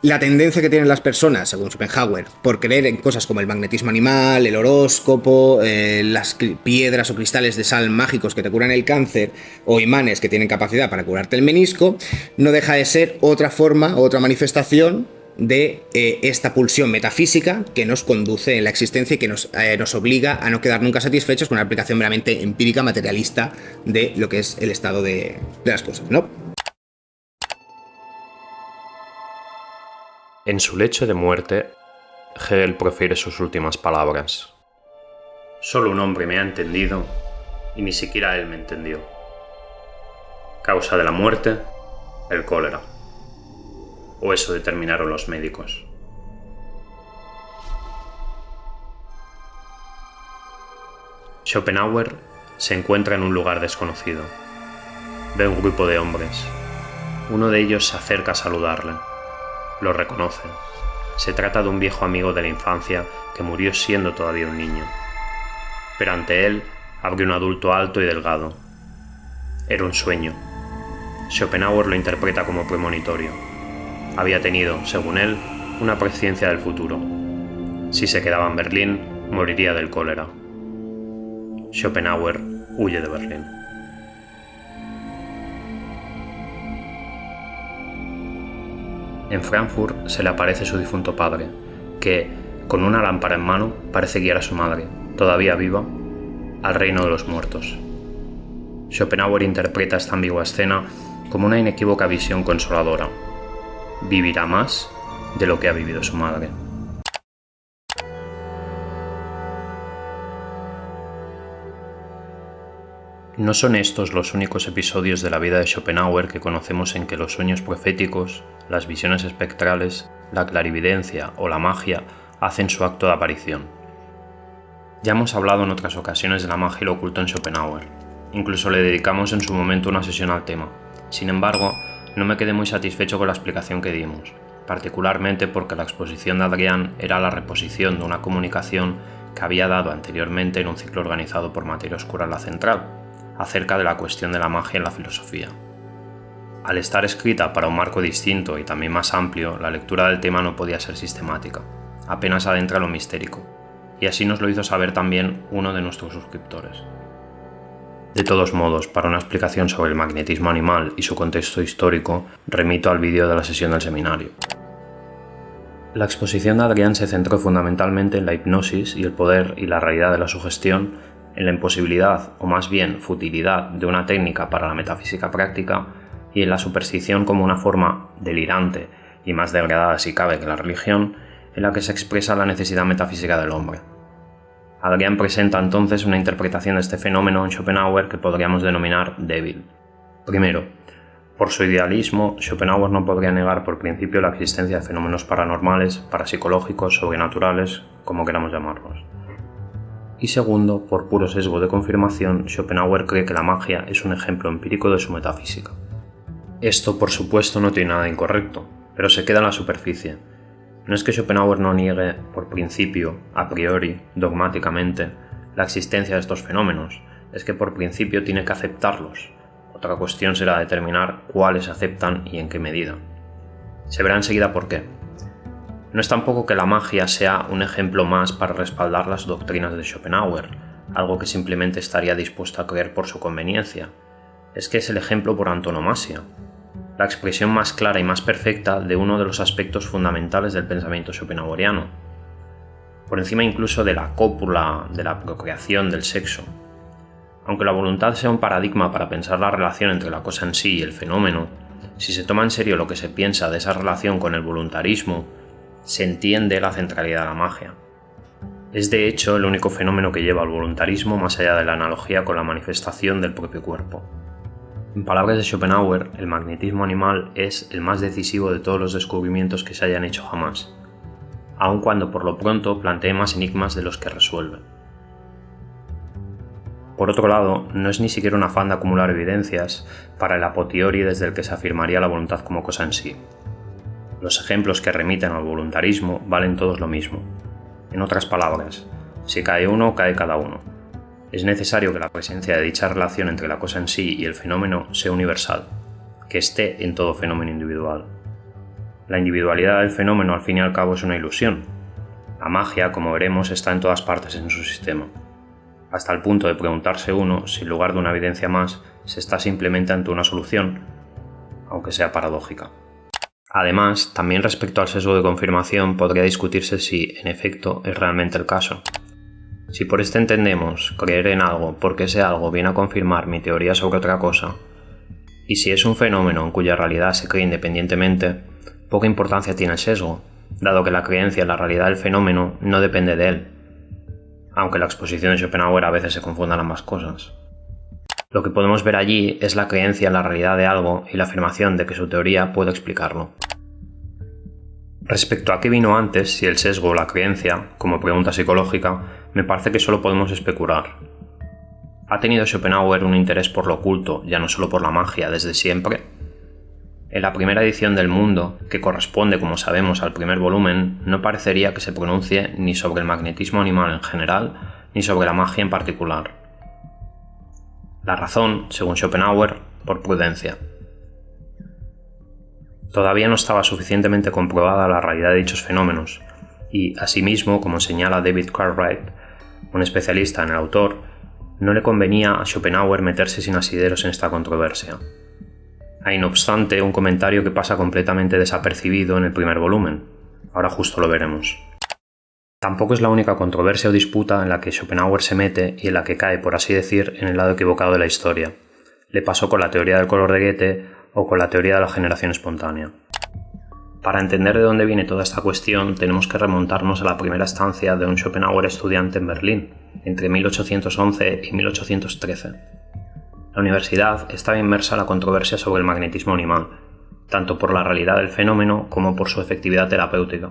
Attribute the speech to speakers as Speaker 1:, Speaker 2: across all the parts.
Speaker 1: La tendencia que tienen las personas, según Schopenhauer, por creer en cosas como el magnetismo animal, el horóscopo, las piedras o cristales de sal mágicos que te curan el cáncer, o imanes que tienen capacidad para curarte el menisco, no deja de ser otra forma, otra manifestación de esta pulsión metafísica que nos conduce en la existencia y que nos obliga a no quedar nunca satisfechos con una aplicación meramente empírica, materialista de lo que es el estado de las cosas, ¿no?
Speaker 2: En su lecho de muerte, Hegel profiere sus últimas palabras. Solo un hombre me ha entendido y ni siquiera él me entendió. Causa de la muerte, el cólera. O eso determinaron los médicos. Schopenhauer se encuentra en un lugar desconocido. Ve un grupo de hombres. Uno de ellos se acerca a saludarle. Lo reconoce. Se trata de un viejo amigo de la infancia que murió siendo todavía un niño. Pero ante él abre un adulto alto y delgado. Era un sueño. Schopenhauer lo interpreta como premonitorio. Había tenido, según él, una presciencia del futuro. Si se quedaba en Berlín, moriría del cólera. Schopenhauer huye de Berlín. En Frankfurt se le aparece su difunto padre, que, con una lámpara en mano, parece guiar a su madre, todavía viva, al reino de los muertos. Schopenhauer interpreta esta ambigua escena como una inequívoca visión consoladora. Vivirá más de lo que ha vivido su madre. No son estos los únicos episodios de la vida de Schopenhauer que conocemos en que los sueños proféticos, las visiones espectrales, la clarividencia o la magia hacen su acto de aparición. Ya hemos hablado en otras ocasiones de la magia y lo oculto en Schopenhauer. Incluso le dedicamos en su momento una sesión al tema. Sin embargo, no me quedé muy satisfecho con la explicación que dimos, particularmente porque la exposición de Adrián era la reposición de una comunicación que había dado anteriormente en un ciclo organizado por Materia Oscura en la Central, acerca de la cuestión de la magia en la filosofía. Al estar escrita para un marco distinto y también más amplio, la lectura del tema no podía ser sistemática, apenas adentra lo mistérico, y así nos lo hizo saber también uno de nuestros suscriptores. De todos modos, para una explicación sobre el magnetismo animal y su contexto histórico, remito al vídeo de la sesión del seminario. La exposición de Adrián se centró fundamentalmente en la hipnosis y el poder y la realidad de la sugestión, en la imposibilidad, o más bien futilidad, de una técnica para la metafísica práctica y en la superstición como una forma delirante y más degradada si cabe que la religión, en la que se expresa la necesidad metafísica del hombre. Adrián presenta entonces una interpretación de este fenómeno en Schopenhauer que podríamos denominar débil. Primero, por su idealismo, Schopenhauer no podría negar por principio la existencia de fenómenos paranormales, parapsicológicos, sobrenaturales, como queramos llamarlos. Y segundo, por puro sesgo de confirmación, Schopenhauer cree que la magia es un ejemplo empírico de su metafísica. Esto, por supuesto, no tiene nada de incorrecto, pero se queda en la superficie. No es que Schopenhauer no niegue, por principio, a priori, dogmáticamente, la existencia de estos fenómenos, es que por principio tiene que aceptarlos. Otra cuestión será determinar cuáles aceptan y en qué medida. Se verá enseguida por qué. No es tampoco que la magia sea un ejemplo más para respaldar las doctrinas de Schopenhauer, algo que simplemente estaría dispuesto a creer por su conveniencia. Es que es el ejemplo por antonomasia, la expresión más clara y más perfecta de uno de los aspectos fundamentales del pensamiento schopenhaueriano, por encima incluso de la cópula, de la procreación, del sexo. Aunque la voluntad sea un paradigma para pensar la relación entre la cosa en sí y el fenómeno, si se toma en serio lo que se piensa de esa relación con el voluntarismo, se entiende la centralidad de la magia. Es de hecho el único fenómeno que lleva al voluntarismo más allá de la analogía con la manifestación del propio cuerpo. En palabras de Schopenhauer, el magnetismo animal es el más decisivo de todos los descubrimientos que se hayan hecho jamás, aun cuando por lo pronto plantee más enigmas de los que resuelve. Por otro lado, no es ni siquiera un afán de acumular evidencias para el a posteriori desde el que se afirmaría la voluntad como cosa en sí. Los ejemplos que remiten al voluntarismo valen todos lo mismo. En otras palabras, si cae uno, cae cada uno. Es necesario que la presencia de dicha relación entre la cosa en sí y el fenómeno sea universal, que esté en todo fenómeno individual. La individualidad del fenómeno al fin y al cabo es una ilusión. La magia, como veremos, está en todas partes en su sistema, hasta el punto de preguntarse uno si en lugar de una evidencia más se está simplemente ante una solución, aunque sea paradójica. Además, también respecto al sesgo de confirmación podría discutirse si, en efecto, es realmente el caso. Si por este entendemos creer en algo porque ese algo viene a confirmar mi teoría sobre otra cosa, y si es un fenómeno en cuya realidad se cree independientemente, poca importancia tiene el sesgo, dado que la creencia en la realidad del fenómeno no depende de él, aunque la exposición de Schopenhauer a veces se confundan ambas cosas. Lo que podemos ver allí es la creencia en la realidad de algo y la afirmación de que su teoría puede explicarlo. Respecto a qué vino antes, si el sesgo o la creencia, como pregunta psicológica, me parece que solo podemos especular. ¿Ha tenido Schopenhauer un interés por lo oculto, ya no solo por la magia, desde siempre? En la primera edición del Mundo, que corresponde, como sabemos, al primer volumen, no parecería que se pronuncie ni sobre el magnetismo animal en general, ni sobre la magia en particular. La razón, según Schopenhauer, por prudencia. Todavía no estaba suficientemente comprobada la realidad de dichos fenómenos, y, asimismo, como señala David Cartwright, un especialista en el autor, no le convenía a Schopenhauer meterse sin asideros en esta controversia. Hay, no obstante, un comentario que pasa completamente desapercibido en el primer volumen. Ahora justo lo veremos. Tampoco es la única controversia o disputa en la que Schopenhauer se mete y en la que cae, por así decir, en el lado equivocado de la historia. Le pasó con la teoría del color de Goethe o con la teoría de la generación espontánea. Para entender de dónde viene toda esta cuestión, tenemos que remontarnos a la primera estancia de un Schopenhauer estudiante en Berlín, entre 1811 y 1813. La universidad estaba inmersa en la controversia sobre el magnetismo animal, tanto por la realidad del fenómeno como por su efectividad terapéutica.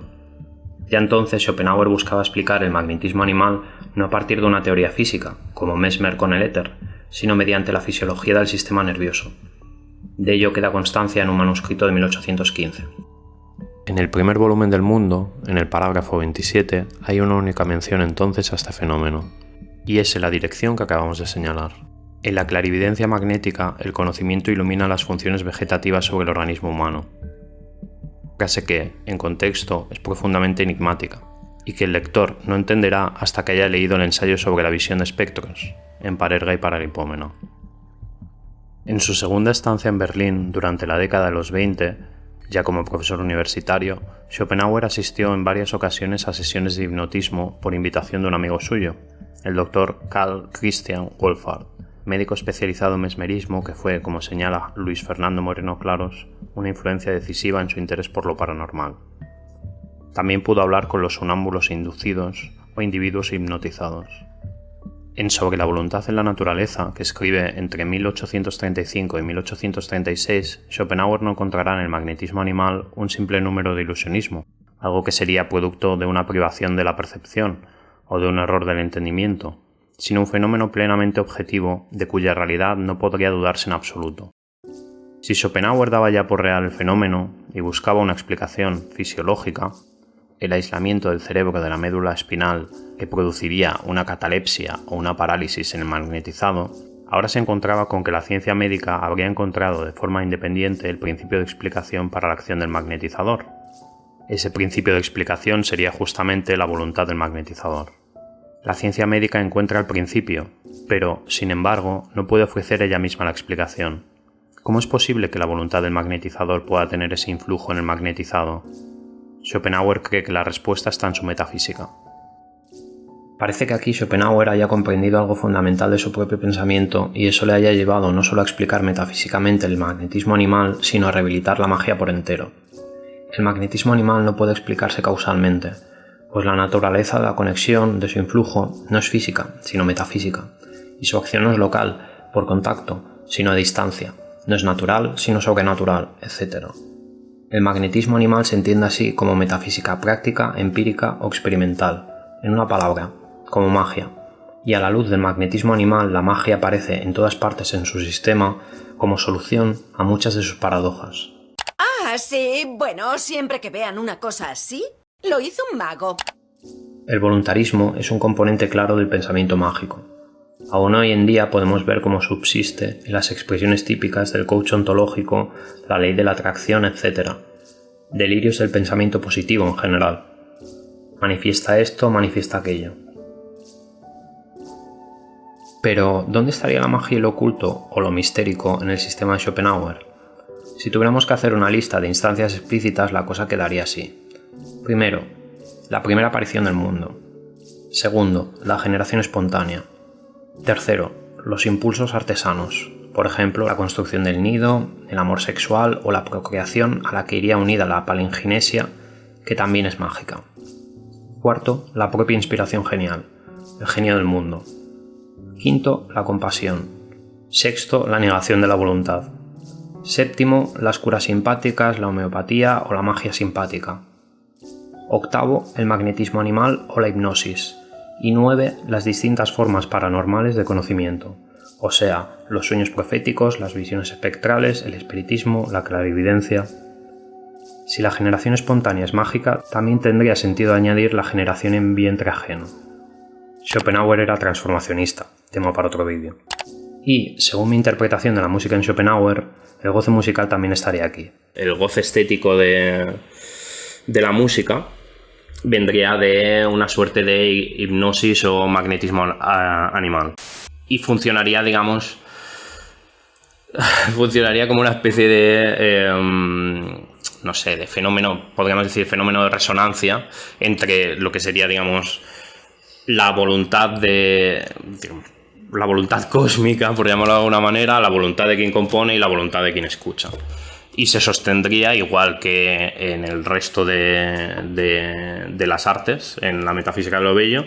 Speaker 2: Ya entonces Schopenhauer buscaba explicar el magnetismo animal no a partir de una teoría física, como Mesmer con el éter, sino mediante la fisiología del sistema nervioso. De ello queda constancia en un manuscrito de 1815.
Speaker 3: En el primer volumen del Mundo, en el parágrafo 27, hay una única mención entonces a este fenómeno, y es en la dirección que acabamos de señalar. En la clarividencia magnética, el conocimiento ilumina las funciones vegetativas sobre el organismo humano, frase que, en contexto, es profundamente enigmática, y que el lector no entenderá hasta que haya leído el ensayo sobre la visión de espectros, en Parerga y Paralipómeno. En su segunda estancia en Berlín, durante la década de los 20, ya como profesor universitario, Schopenhauer asistió en varias ocasiones a sesiones de hipnotismo por invitación de un amigo suyo, el doctor Carl Christian Wolfart, médico especializado en mesmerismo que fue, como señala Luis Fernando Moreno Claros, una influencia decisiva en su interés por lo paranormal. También pudo hablar con los sonámbulos inducidos o individuos hipnotizados. En Sobre la voluntad en la naturaleza, que escribe entre 1835 y 1836, Schopenhauer no encontrará en el magnetismo animal un simple número de ilusionismo, algo que sería producto de una privación de la percepción o de un error del entendimiento, sino un fenómeno plenamente objetivo de cuya realidad no podría dudarse en absoluto. Si Schopenhauer daba ya por real el fenómeno y buscaba una explicación fisiológica, el aislamiento del cerebro de la médula espinal que produciría una catalepsia o una parálisis en el magnetizado, ahora se encontraba con que la ciencia médica habría encontrado de forma independiente el principio de explicación para la acción del magnetizador. Ese principio de explicación sería justamente la voluntad del magnetizador. La ciencia médica encuentra el principio, pero, sin embargo, no puede ofrecer ella misma la explicación. ¿Cómo es posible que la voluntad del magnetizador pueda tener ese influjo en el magnetizado? Schopenhauer cree que la respuesta está en su metafísica. Parece que aquí Schopenhauer haya comprendido algo fundamental de su propio pensamiento y eso le haya llevado no solo a explicar metafísicamente el magnetismo animal, sino a rehabilitar la magia por entero. El magnetismo animal no puede explicarse causalmente, pues la naturaleza de la conexión de su influjo no es física, sino metafísica, y su acción no es local, por contacto, sino a distancia, no es natural, sino sobrenatural, etc. El magnetismo animal se entiende así como metafísica práctica, empírica o experimental, en una palabra, como magia, y a la luz del magnetismo animal la magia aparece en todas partes en su sistema como solución a muchas de sus paradojas.
Speaker 4: Ah, sí, bueno, siempre que vean una cosa así, lo hizo un mago.
Speaker 2: El voluntarismo es un componente claro del pensamiento mágico. Aún hoy en día podemos ver cómo subsiste en las expresiones típicas del coach ontológico, la ley de la atracción, etc. delirios del pensamiento positivo en general. Manifiesta esto, manifiesta aquello. Pero, ¿dónde estaría la magia y lo oculto o lo mistérico en el sistema de Schopenhauer? Si tuviéramos que hacer una lista de instancias explícitas, la cosa quedaría así. Primero, la primera aparición del mundo. Segundo, la generación espontánea. Tercero, los impulsos artesanos. Por ejemplo, la construcción del nido, el amor sexual o la procreación, a la que iría unida la palinginesia, que también es mágica. Cuarto, la propia inspiración genial, el genio del mundo. Quinto, la compasión. Sexto, la negación de la voluntad. Séptimo, las curas simpáticas, la homeopatía o la magia simpática. Octavo, el magnetismo animal o la hipnosis. Y 9, las distintas formas paranormales de conocimiento, o sea, los sueños proféticos, las visiones espectrales, el espiritismo, la clarividencia. Si la generación espontánea es mágica, también tendría sentido añadir la generación en vientre ajeno. Schopenhauer era transformacionista, tema para otro vídeo. Y, según mi interpretación de la música en Schopenhauer, el goce musical también estaría aquí. El goce estético de la música vendría de una suerte de hipnosis o magnetismo animal. Y funcionaría, digamos, como una especie de, no sé, de fenómeno, podríamos decir, fenómeno de resonancia entre lo que sería, digamos, la voluntad cósmica, por llamarlo de alguna manera, la voluntad de quien compone y la voluntad de quien escucha. Y se sostendría, igual que en el resto de las artes, en la metafísica de lo bello,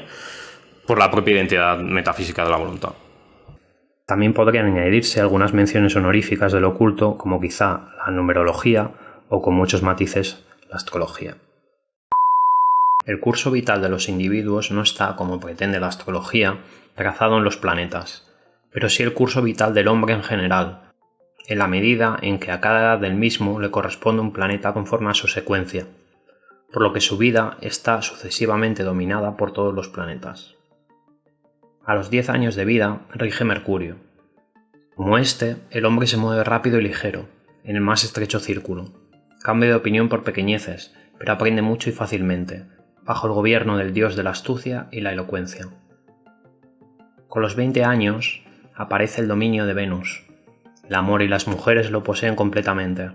Speaker 2: por la propia identidad metafísica de la voluntad. También podrían añadirse algunas menciones honoríficas del oculto, como quizá la numerología o, con muchos matices, la astrología. El curso vital de los individuos no está, como pretende la astrología, trazado en los planetas, pero sí el curso vital del hombre en general, en la medida en que a cada edad del mismo le corresponde un planeta conforme a su secuencia, por lo que su vida está sucesivamente dominada por todos los planetas. A los 10 años de vida rige Mercurio. Como el hombre se mueve rápido y ligero, en el más estrecho círculo, cambia de opinión por pequeñeces, pero aprende mucho y fácilmente, bajo el gobierno del dios de la astucia y la elocuencia. Con los 20 años aparece el dominio de Venus. El amor y las mujeres lo poseen completamente.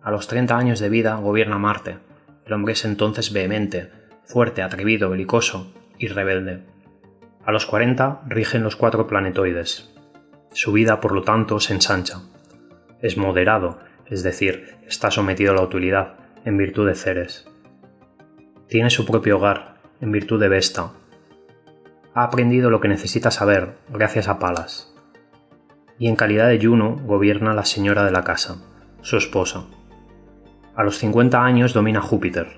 Speaker 2: A los 30 años de vida gobierna Marte. El hombre es entonces vehemente, fuerte, atrevido, belicoso y rebelde. A los 40 rigen los 4 planetoides. Su vida, por lo tanto, se ensancha. Es moderado, es decir, está sometido a la utilidad, en virtud de Ceres. Tiene su propio hogar, en virtud de Vesta. Ha aprendido lo que necesita saber, gracias a Palas. Y en calidad de Juno gobierna la señora de la casa, su esposa. A los 50 años domina Júpiter.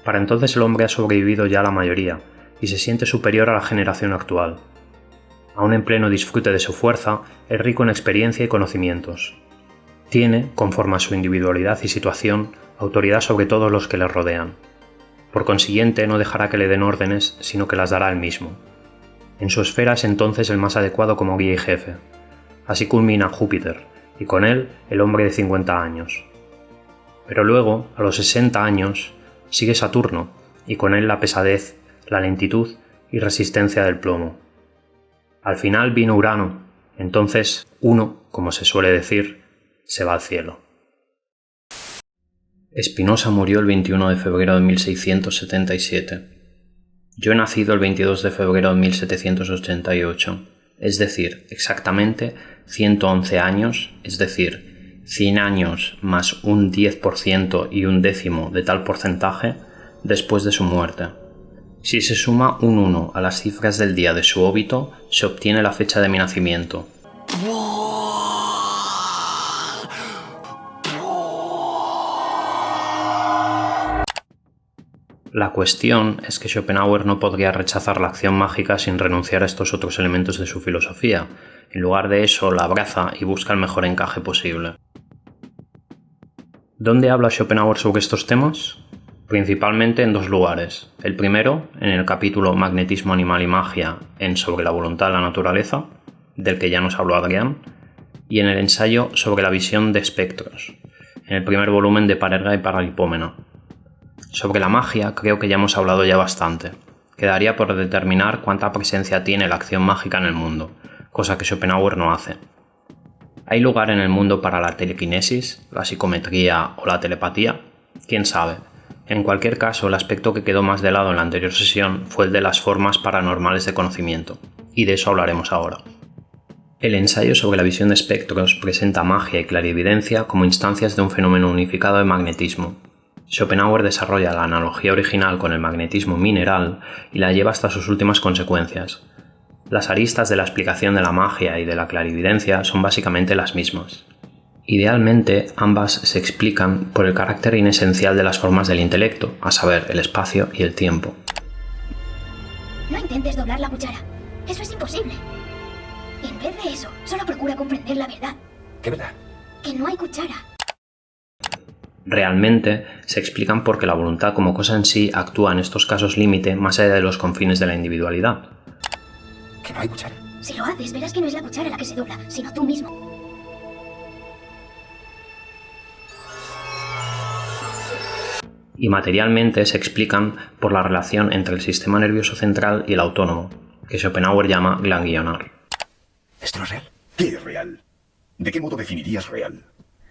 Speaker 2: Para entonces el hombre ha sobrevivido ya a la mayoría y se siente superior a la generación actual. Aún en pleno disfrute de su fuerza, es rico en experiencia y conocimientos. Tiene, conforme a su individualidad y situación, autoridad sobre todos los que le rodean. Por consiguiente, no dejará que le den órdenes, sino que las dará él mismo. En su esfera es entonces el más adecuado como guía y jefe. Así culmina Júpiter, y con él el hombre de 50 años. Pero luego, a los 60 años, sigue Saturno, y con él la pesadez, la lentitud y resistencia del plomo. Al final vino Urano, entonces uno, como se suele decir, se va al cielo. Spinoza murió el 21 de febrero de 1677. Yo he nacido el 22 de febrero de 1788. Es decir, exactamente 111 años, es decir, 100 años más un 10% y un décimo de tal porcentaje después de su muerte. Si se suma un 1 a las cifras del día de su óbito, se obtiene la fecha de mi nacimiento. La cuestión es que Schopenhauer no podría rechazar la acción mágica sin renunciar a estos otros elementos de su filosofía. En lugar de eso, la abraza y busca el mejor encaje posible. ¿Dónde habla Schopenhauer sobre estos temas? Principalmente en 2 lugares. El primero, en el capítulo Magnetismo animal y magia en Sobre la voluntad de la naturaleza, del que ya nos habló Adrián, y en el ensayo Sobre la visión de espectros, en el primer volumen de Parerga y Paralipómena. Sobre la magia creo que ya hemos hablado ya bastante. Quedaría por determinar cuánta presencia tiene la acción mágica en el mundo, cosa que Schopenhauer no hace. ¿Hay lugar en el mundo para la telequinesis, la psicometría o la telepatía? ¿Quién sabe? En cualquier caso, el aspecto que quedó más de lado en la anterior sesión fue el de las formas paranormales de conocimiento, y de eso hablaremos ahora. El ensayo sobre la visión de espectros presenta magia y clarividencia como instancias de un fenómeno unificado de magnetismo. Schopenhauer desarrolla la analogía original con el magnetismo mineral y la lleva hasta sus últimas consecuencias. Las aristas de la explicación de la magia y de la clarividencia son básicamente las mismas. Idealmente, ambas se explican por el carácter inesencial de las formas del intelecto, a saber, el espacio y el tiempo.
Speaker 5: No intentes doblar la cuchara. Eso es imposible. En vez de eso, solo procura comprender la verdad.
Speaker 6: ¿Qué verdad?
Speaker 5: Que no hay cuchara.
Speaker 2: Realmente, se explican porque la voluntad como cosa en sí actúa en estos casos límite más allá de los confines de la individualidad.
Speaker 6: ¿Que no hay cuchara?
Speaker 5: Si lo haces, verás que no es la cuchara la que se dobla, sino tú mismo.
Speaker 2: Y materialmente se explican por la relación entre el sistema nervioso central y el autónomo, que Schopenhauer llama ganglionar.
Speaker 6: ¿Esto no es real?
Speaker 7: ¿Qué es real? ¿De qué modo definirías real?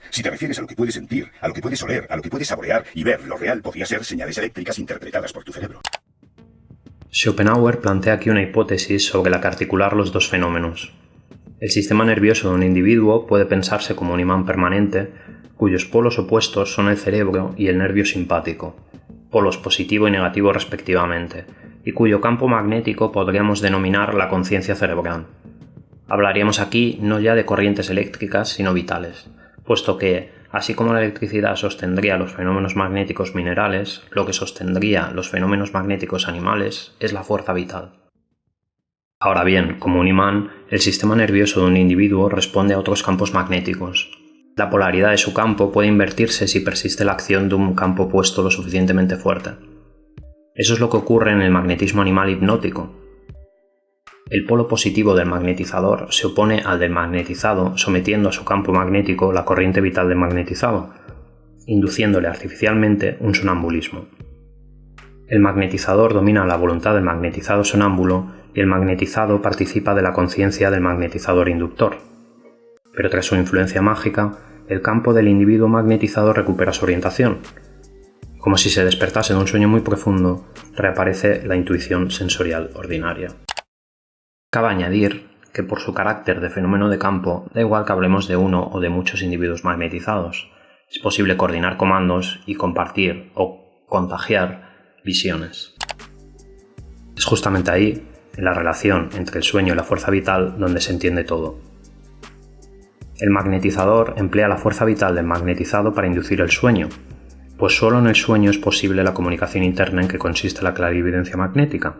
Speaker 7: Si te refieres a lo que puedes sentir, a lo que puedes oler, a lo que puedes saborear y ver, lo real podría ser señales eléctricas interpretadas por tu cerebro.
Speaker 2: Schopenhauer plantea aquí una hipótesis sobre la que articular los dos fenómenos. El sistema nervioso de un individuo puede pensarse como un imán permanente, cuyos polos opuestos son el cerebro y el nervio simpático, polos positivo y negativo respectivamente, y cuyo campo magnético podríamos denominar la conciencia cerebral. Hablaríamos aquí no ya de corrientes eléctricas, sino vitales, puesto que, así como la electricidad sostendría los fenómenos magnéticos minerales, lo que sostendría los fenómenos magnéticos animales es la fuerza vital. Ahora bien, como un imán, el sistema nervioso de un individuo responde a otros campos magnéticos. La polaridad de su campo puede invertirse si persiste la acción de un campo opuesto lo suficientemente fuerte. Eso es lo que ocurre en el magnetismo animal hipnótico. El polo positivo del magnetizador se opone al del magnetizado, sometiendo a su campo magnético la corriente vital del magnetizado, induciéndole artificialmente un sonambulismo. El magnetizador domina la voluntad del magnetizado sonámbulo y el magnetizado participa de la conciencia del magnetizador inductor. Pero tras su influencia mágica, el campo del individuo magnetizado recupera su orientación. Como si se despertase de un sueño muy profundo, reaparece la intuición sensorial ordinaria. Cabe añadir que por su carácter de fenómeno de campo, da igual que hablemos de uno o de muchos individuos magnetizados. Es posible coordinar comandos y compartir o contagiar visiones. Es justamente ahí, en la relación entre el sueño y la fuerza vital, donde se entiende todo. El magnetizador emplea la fuerza vital del magnetizado para inducir el sueño, pues solo en el sueño es posible la comunicación interna en que consiste la clarividencia magnética,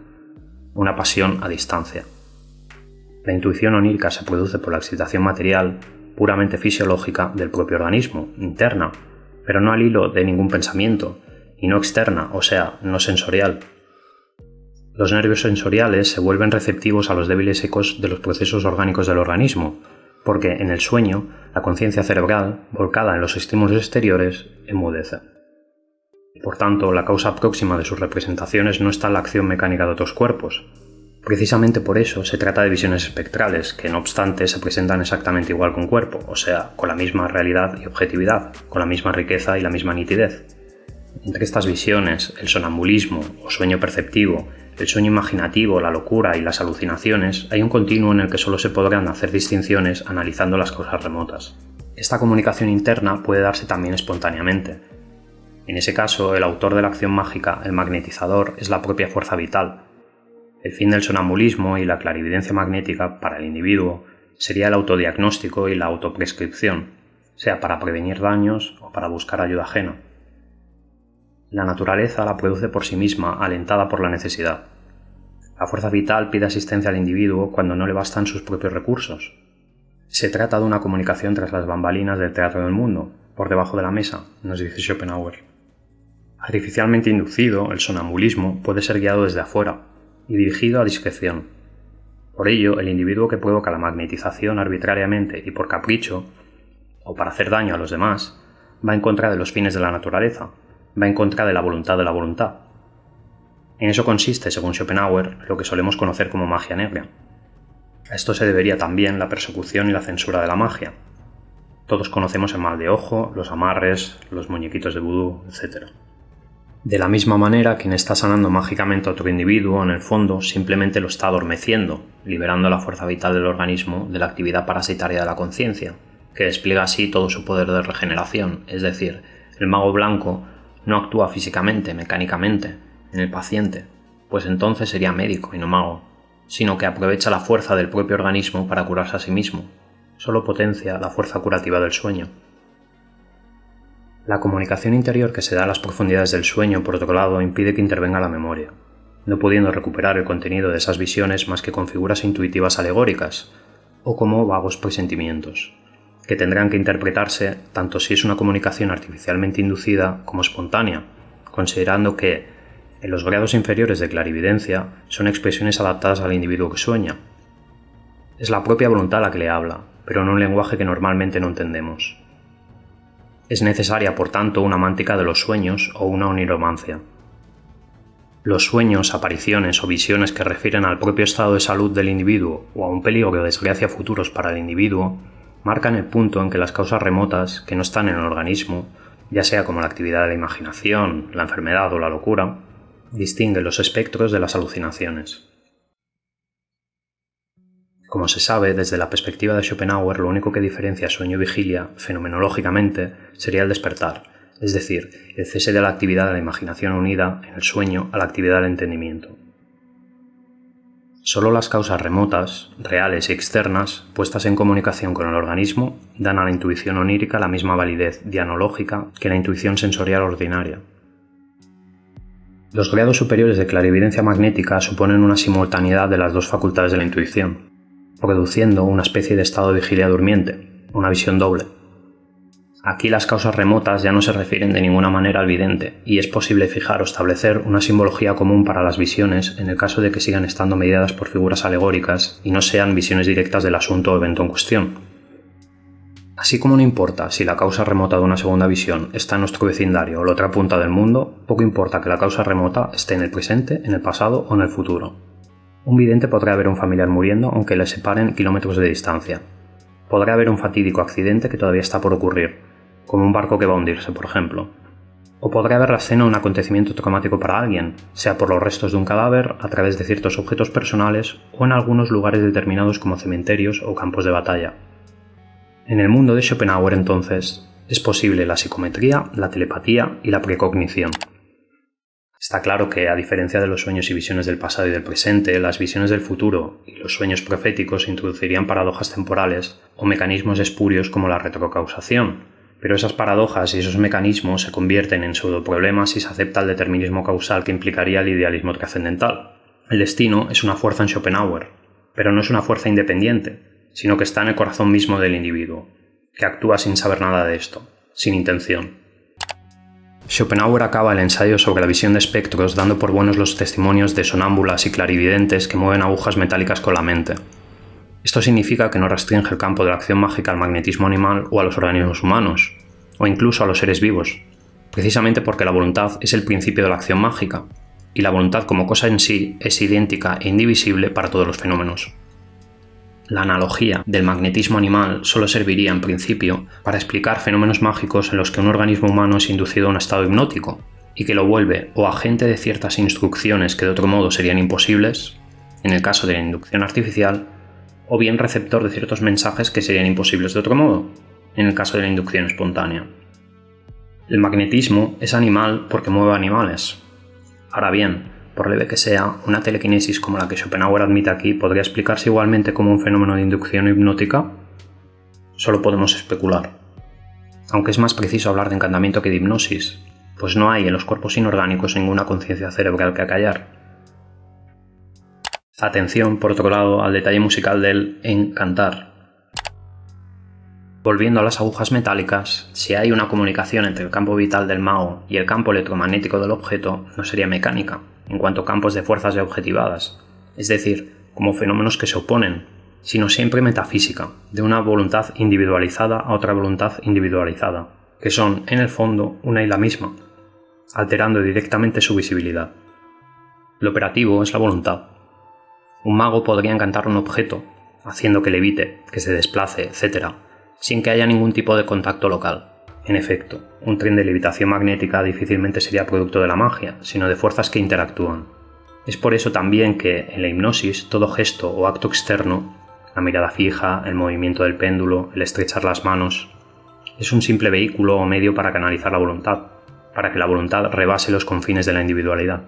Speaker 2: una pasión a distancia. La intuición onírica se produce por la excitación material, puramente fisiológica, del propio organismo, interna, pero no al hilo de ningún pensamiento, y no externa, o sea, no sensorial. Los nervios sensoriales se vuelven receptivos a los débiles ecos de los procesos orgánicos del organismo, porque en el sueño, la conciencia cerebral, volcada en los estímulos exteriores, enmudece. Por tanto, la causa próxima de sus representaciones no está en la acción mecánica de otros cuerpos. Precisamente por eso se trata de visiones espectrales, que no obstante se presentan exactamente igual que un cuerpo, o sea, con la misma realidad y objetividad, con la misma riqueza y la misma nitidez. Entre estas visiones, el sonambulismo o sueño perceptivo, el sueño imaginativo, la locura y las alucinaciones, hay un continuo en el que solo se podrán hacer distinciones analizando las cosas remotas. Esta comunicación interna puede darse también espontáneamente. En ese caso, el autor de la acción mágica, el magnetizador, es la propia fuerza vital. El fin del sonambulismo y la clarividencia magnética para el individuo sería el autodiagnóstico y la autoprescripción, sea para prevenir daños o para buscar ayuda ajena. La naturaleza la produce por sí misma, alentada por la necesidad. La fuerza vital pide asistencia al individuo cuando no le bastan sus propios recursos. Se trata de una comunicación tras las bambalinas del teatro del mundo, por debajo de la mesa, nos dice Schopenhauer. Artificialmente inducido, el sonambulismo puede ser guiado desde afuera y dirigido a discreción. Por ello, el individuo que provoca la magnetización arbitrariamente y por capricho, o para hacer daño a los demás, va en contra de los fines de la naturaleza, va en contra de la voluntad de la voluntad. En eso consiste, según Schopenhauer, lo que solemos conocer como magia negra. A esto se debería también la persecución y la censura de la magia. Todos conocemos el mal de ojo, los amarres, los muñequitos de vudú, etc. De la misma manera, quien está sanando mágicamente a otro individuo, en el fondo, simplemente lo está adormeciendo, liberando la fuerza vital del organismo de la actividad parasitaria de la conciencia, que despliega así todo su poder de regeneración, es decir, el mago blanco no actúa físicamente, mecánicamente, en el paciente, pues entonces sería médico y no mago, sino que aprovecha la fuerza del propio organismo para curarse a sí mismo, solo potencia la fuerza curativa del sueño. La comunicación interior que se da en las profundidades del sueño, por otro lado, impide que intervenga la memoria, no pudiendo recuperar el contenido de esas visiones más que con figuras intuitivas alegóricas, o como vagos presentimientos, que tendrán que interpretarse tanto si es una comunicación artificialmente inducida como espontánea, considerando que, en los grados inferiores de clarividencia, son expresiones adaptadas al individuo que sueña. Es la propia voluntad la que le habla, pero en un lenguaje que normalmente no entendemos. Es necesaria, por tanto, una mántica de los sueños o una oniromancia. Los sueños, apariciones o visiones que refieren al propio estado de salud del individuo o a un peligro o desgracia futuros para el individuo, marcan el punto en que las causas remotas, que no están en el organismo, ya sea como la actividad de la imaginación, la enfermedad o la locura, distinguen los espectros de las alucinaciones. Como se sabe, desde la perspectiva de Schopenhauer, lo único que diferencia sueño y vigilia, fenomenológicamente, sería el despertar, es decir, el cese de la actividad de la imaginación unida en el sueño a la actividad del entendimiento. Solo las causas remotas, reales y externas, puestas en comunicación con el organismo, dan a la intuición onírica la misma validez dianológica que la intuición sensorial ordinaria. Los grados superiores de clarividencia magnética suponen una simultaneidad de las dos facultades de la intuición, produciendo una especie de estado de vigilia durmiente, una visión doble. Aquí las causas remotas ya no se refieren de ninguna manera al vidente, y es posible fijar o establecer una simbología común para las visiones en el caso de que sigan estando mediadas por figuras alegóricas y no sean visiones directas del asunto o evento en cuestión. Así como no importa si la causa remota de una segunda visión está en nuestro vecindario o la otra punta del mundo, poco importa que la causa remota esté en el presente, en el pasado o en el futuro. Un vidente podrá ver a un familiar muriendo aunque le separen kilómetros de distancia. Podrá haber un fatídico accidente que todavía está por ocurrir, como un barco que va a hundirse, por ejemplo. O podrá haber la escena de un acontecimiento traumático para alguien, sea por los restos de un cadáver, a través de ciertos objetos personales o en algunos lugares determinados como cementerios o campos de batalla. En el mundo de Schopenhauer, entonces, es posible la psicometría, la telepatía y la precognición. Está claro que, a diferencia de los sueños y visiones del pasado y del presente, las visiones del futuro y los sueños proféticos introducirían paradojas temporales o mecanismos espurios como la retrocausación, pero esas paradojas y esos mecanismos se convierten en pseudoproblemas si se acepta el determinismo causal que implicaría el idealismo trascendental. El destino es una fuerza en Schopenhauer, pero no es una fuerza independiente, sino que está en el corazón mismo del individuo, que actúa sin saber nada de esto, sin intención. Schopenhauer acaba el ensayo sobre la visión de espectros dando por buenos los testimonios de sonámbulas y clarividentes que mueven agujas metálicas con la mente. Esto significa que no restringe el campo de la acción mágica al magnetismo animal o a los organismos humanos, o incluso a los seres vivos, precisamente porque la voluntad es el principio de la acción mágica, y la voluntad como cosa en sí es idéntica e indivisible para todos los fenómenos. La analogía del magnetismo animal solo serviría en principio para explicar fenómenos mágicos en los que un organismo humano es inducido a un estado hipnótico y que lo vuelve o agente de ciertas instrucciones que de otro modo serían imposibles, en el caso de la inducción artificial, o bien receptor de ciertos mensajes que serían imposibles de otro modo, en el caso de la inducción espontánea. El magnetismo es animal porque mueve animales. Ahora bien, por leve que sea, una telequinesis como la que Schopenhauer admite aquí podría explicarse igualmente como un fenómeno de inducción hipnótica. Solo podemos especular. Aunque es más preciso hablar de encantamiento que de hipnosis, pues no hay en los cuerpos inorgánicos ninguna conciencia cerebral que acallar. Atención, por otro lado, al detalle musical del encantar. Volviendo a las agujas metálicas, si hay una comunicación entre el campo vital del mago y el campo electromagnético del objeto, no sería mecánica, en cuanto a campos de fuerzas ya objetivadas, es decir, como fenómenos que se oponen, sino siempre metafísica, de una voluntad individualizada a otra voluntad individualizada, que son, en el fondo, una y la misma, alterando directamente su visibilidad. Lo operativo es la voluntad. Un mago podría encantar un objeto, haciendo que levite, que se desplace, etc., sin que haya ningún tipo de contacto local. En efecto, un tren de levitación magnética difícilmente sería producto de la magia, sino de fuerzas que interactúan. Es por eso también que, en la hipnosis, todo gesto o acto externo, la mirada fija, el movimiento del péndulo, el estrechar las manos, es un simple vehículo o medio para canalizar la voluntad, para que la voluntad rebase los confines de la individualidad.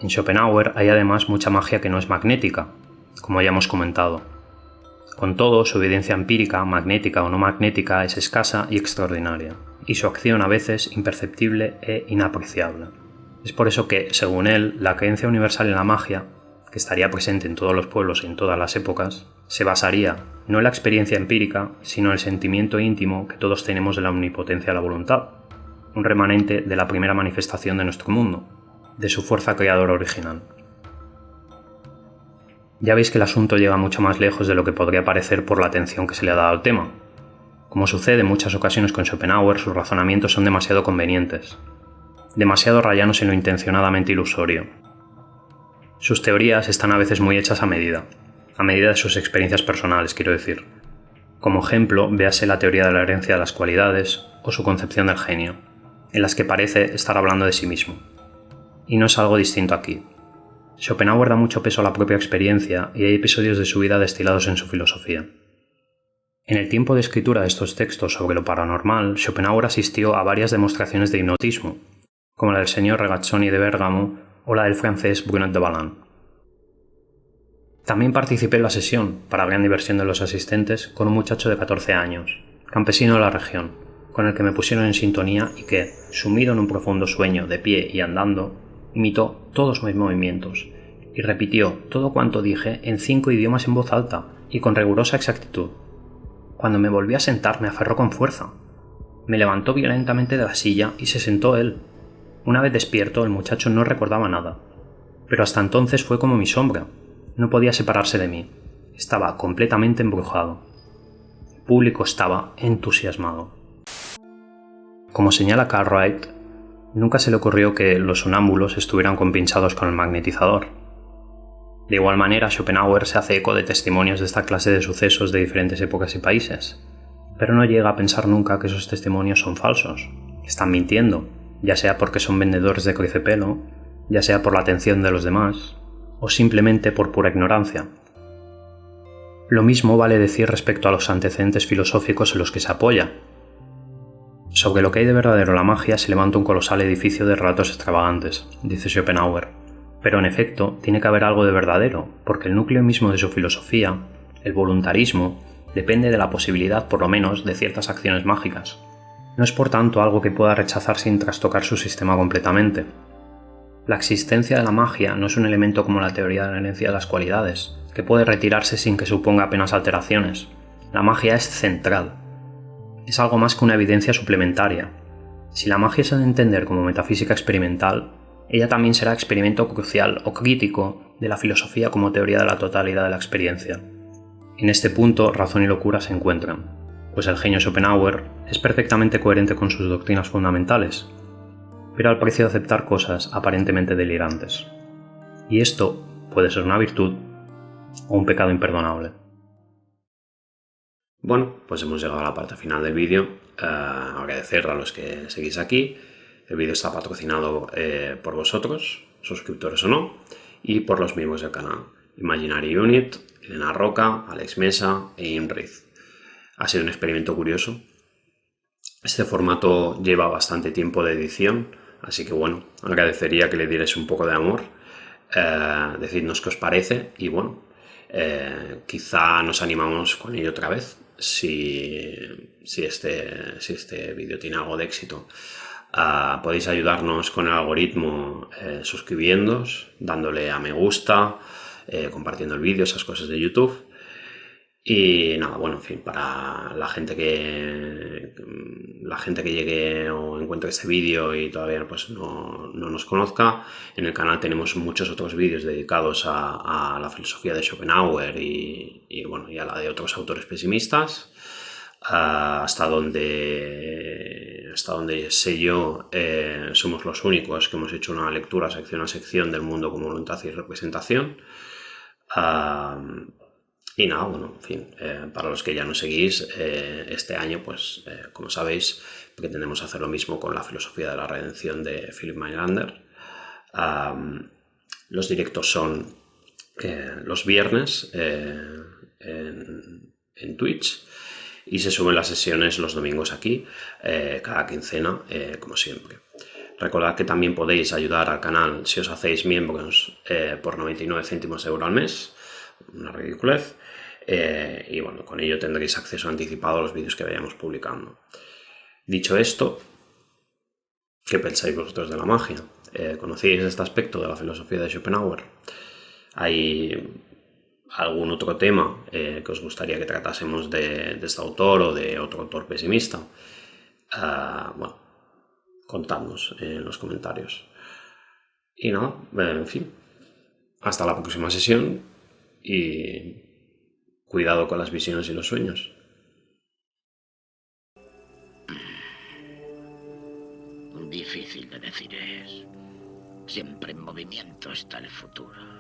Speaker 2: En Schopenhauer hay además mucha magia que no es magnética, como ya hemos comentado. Con todo, su evidencia empírica, magnética o no magnética, es escasa y extraordinaria, y su acción a veces imperceptible e inapreciable. Es por eso que, según él, la creencia universal en la magia, que estaría presente en todos los pueblos y en todas las épocas, se basaría no en la experiencia empírica, sino en el sentimiento íntimo que todos tenemos de la omnipotencia de la voluntad, un remanente de la primera manifestación de nuestro mundo, de su fuerza creadora original. Ya veis que el asunto llega mucho más lejos de lo que podría parecer por la atención que se le ha dado al tema. Como sucede en muchas ocasiones con Schopenhauer, sus razonamientos son demasiado convenientes, demasiado rayanos en lo intencionadamente ilusorio. Sus teorías están a veces muy hechas a medida de sus experiencias personales, quiero decir. Como ejemplo, véase la teoría de la herencia de las cualidades o su concepción del genio, en las que parece estar hablando de sí mismo. Y no es algo distinto aquí. Schopenhauer da mucho peso a la propia experiencia y hay episodios de su vida destilados en su filosofía. En el tiempo de escritura de estos textos sobre lo paranormal, Schopenhauer asistió a varias demostraciones de hipnotismo, como la del señor Regazzoni de Bérgamo o la del francés Brunet de Ballan. También participé en la sesión, para gran diversión de los asistentes, con un muchacho de 14 años, campesino de la región, con el que me pusieron en sintonía y que, sumido en un profundo sueño, de pie y andando, imitó todos mis movimientos y repitió todo cuanto dije en 5 idiomas en voz alta y con rigurosa exactitud. Cuando me volví a sentar me aferró con fuerza. Me levantó violentamente de la silla y se sentó él. Una vez despierto, el muchacho no recordaba nada, pero hasta entonces fue como mi sombra. No podía separarse de mí. Estaba completamente embrujado. El público estaba entusiasmado. Como señala Cartwright, nunca se le ocurrió que los sonámbulos estuvieran compinchados con el magnetizador. De igual manera, Schopenhauer se hace eco de testimonios de esta clase de sucesos de diferentes épocas y países, pero no llega a pensar nunca que esos testimonios son falsos, que están mintiendo, ya sea porque son vendedores de crepelo, ya sea por la atención de los demás, o simplemente por pura ignorancia. Lo mismo vale decir respecto a los antecedentes filosóficos en los que se apoya. Sobre lo que hay de verdadero en la magia se levanta un colosal edificio de relatos extravagantes, dice Schopenhauer, pero en efecto tiene que haber algo de verdadero, porque el núcleo mismo de su filosofía, el voluntarismo, depende de la posibilidad, por lo menos, de ciertas acciones mágicas. No es por tanto algo que pueda rechazar sin trastocar su sistema completamente. La existencia de la magia no es un elemento como la teoría de la herencia de las cualidades, que puede retirarse sin que suponga apenas alteraciones. La magia es central. Es algo más que una evidencia suplementaria. Si la magia se ha de entender como metafísica experimental, ella también será experimento crucial o crítico de la filosofía como teoría de la totalidad de la experiencia. En este punto, razón y locura se encuentran, pues el genio Schopenhauer es perfectamente coherente con sus doctrinas fundamentales, pero al precio de aceptar cosas aparentemente delirantes. Y esto puede ser una virtud o un pecado imperdonable.
Speaker 3: Bueno, pues hemos llegado a la parte final del vídeo. Agradecer a los que seguís aquí. El vídeo está patrocinado por vosotros, suscriptores o no, y por los miembros del canal. Imaginary Unit, Elena Roca, Alex Mesa e Imriz. Ha sido un experimento curioso. Este formato lleva bastante tiempo de edición, así que bueno, agradecería que le dierais un poco de amor, decidnos qué os parece y bueno, quizá nos animamos con ello otra vez si este vídeo tiene algo de éxito. Podéis ayudarnos con el algoritmo suscribiéndoos, dándole a me gusta, compartiendo el vídeo, esas cosas de YouTube. Y nada, bueno, en fin, para la gente que llegue o encuentre este vídeo y todavía pues no nos conozca, en el canal tenemos muchos otros vídeos dedicados a la filosofía de Schopenhauer y bueno, y a la de otros autores pesimistas.
Speaker 2: Hasta donde sé yo, somos los únicos que hemos hecho una lectura sección a sección del mundo como voluntad y representación. Y nada, bueno, en fin, para los que ya nos seguís, este año, pues, como sabéis, pretendemos hacer lo mismo con la filosofía de la redención de Philip Meilander. Los directos son los viernes en Twitch, y se suben las sesiones los domingos aquí, cada quincena, como siempre. Recordad que también podéis ayudar al canal si os hacéis miembros por 99 céntimos de euro al mes, una ridiculez. Y bueno, con ello tendréis acceso anticipado a los vídeos que vayamos publicando. Dicho esto, ¿qué pensáis vosotros de la magia? ¿Conocíais este aspecto de la filosofía de Schopenhauer? ¿Hay algún otro tema que os gustaría que tratásemos de este autor o de otro autor pesimista? Bueno, contadnos en los comentarios. Y nada, en fin, hasta la próxima sesión y cuidado con las visiones y los sueños.
Speaker 8: Difícil de decir es. Siempre en movimiento está el futuro.